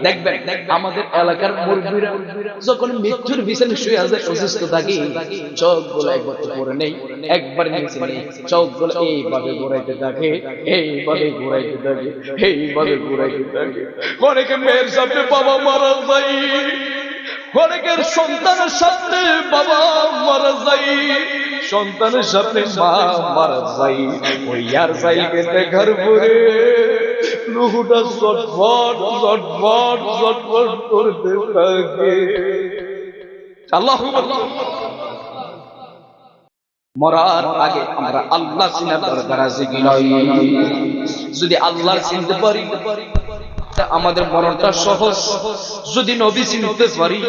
দেখবেন আমাদের এলাকার মুরব্বীরা যখন মৃত্যুর বিছানায় শুয়ে আছে অসুস্থ থাকে চোখগুলো একবার উপরে নেই একবার নিচে নেই চোখগুলো এইভাবে ঘুরাইতে থাকে এইভাবে ঘুরাইতে থাকে এইভাবে ঘুরাইতে থাকে। অনেকে মেয়ের সামনে বাবা মারা যায়, অনেকের সন্তানের সামনে বাবা মারা যায়, সন্তানের সামনে মা মারা যায়। ওই আর যাইকে দেখার পরে রুহুটা চটফট চটফট চটফট করতে থাকে। আল্লাহু আকবার। মরার আগে আমরা আল্লাহ চিনার দরকার আছে কি নয়? যদি আল্লাহ চিনতে পারি আমাদের মরণটা সহজ, যদি নবী চিনতে পারি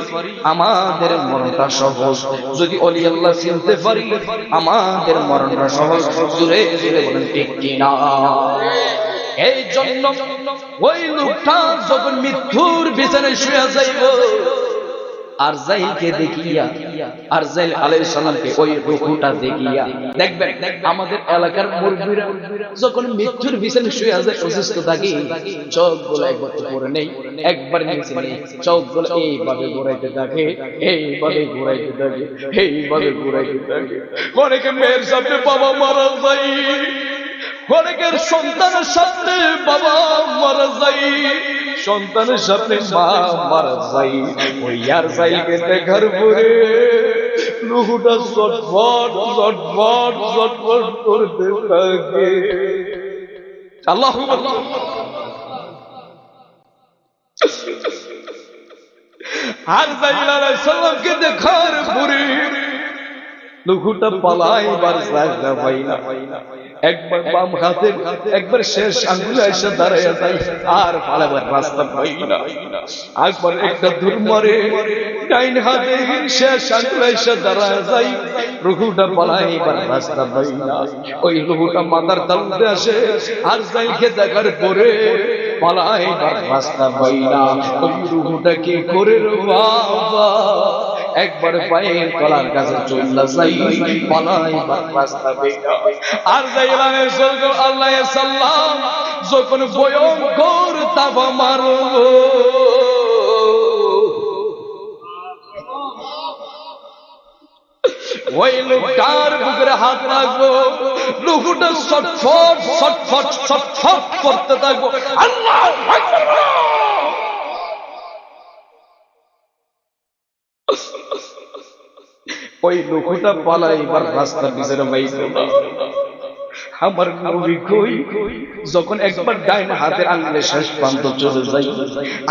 আমাদের মরণটা সহজ, যদি ওলি আল্লাহ চিনতে পারি আমাদের মরণটা সহজ। জোরে জোরে বলেন ঠিক কিনা? এই জন্য ওই লোকটা যখন মৃত্যুর বিছানায় শুয়ে যাইব আরজাইলকে দেখিয়া, আরজাইল আলাইহিস সালামকে ওই রূহটা দেখিয়া, দেখবেন আমাদের এলাকার মুরব্বীরা যখন মৃত্যুর বিছানায় শুয়ে আছে অসুস্থ থাকে চোখগুলো একবার উপরে নেই একবার নিচে নেই চোখগুলো এইভাবে ঘুরাইতে থাকে এইভাবে ঘুরাইতে থাকে এইভাবে ঘুরাইতে থাকে। অনেকে মেয়ের সামনে বাবা মারা যায়, অনেকের সন্তানের সামনে বাবা মারা যায়, সন্তানের সামনে মা মারা যায়। ওই আর যাইকে দেখার পরে রুহুটা চটফট চটফট চটফট করতে থাকে। আল্লাহু আকবার। আর যাইল আলাইহিস সালামকে দেখার পরে রুহুটা পালাইবার জায়গা পাই না, একবার বাম হাতে একবার শেষ আঙ্গুলে এসে দাঁড়াইয়া যায় আর পালাবার রাস্তা পাই না, একবার একটা দূর মারে ডাইন হাতে শেষ আঙ্গুলে এসে দাঁড়াইয়া যায় রুহুটা পালাইবার রাস্তা পাই না। ওই রুহুটা মাথার তালুতে আসে আর যাইকে দেখার পরে পালাইবার রাস্তা পাই না। ওই রুহুটা কি করে রে বাবা একবার পায়ের তলার কাছে চলে যাই পালাইবার রাস্তা পাই না। আর যাইলানের স্বর্গ আল্লাহ সাল্লাম যখন ভয়ঙ্কর তাপ মারো ওই লোকটার বুকের হাত রাখবো, রুহুটা ছটফট ছটফট ছটফট করতে থাকবো। আল্লাহু আকবার। ওই রুহুটা পালাইবার রাস্তা বিচারে পাইতো না। আমার নবী কই যখন একবার ডাইন হাতের আঙ্গুলের শেষ প্রান্ত চলে যাই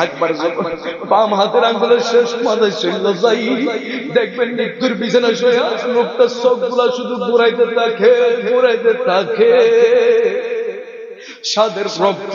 একবার যখন বাম হাতের আঙ্গুলের শেষ মাথায় চলে যাই দেখবেন মৃত্যুর বিছানায় শুয়ে লোকটা চোখগুলা শুধু ঘুরাইতে থাকে ঘুরাইতে থাকে, সাদের রক্ত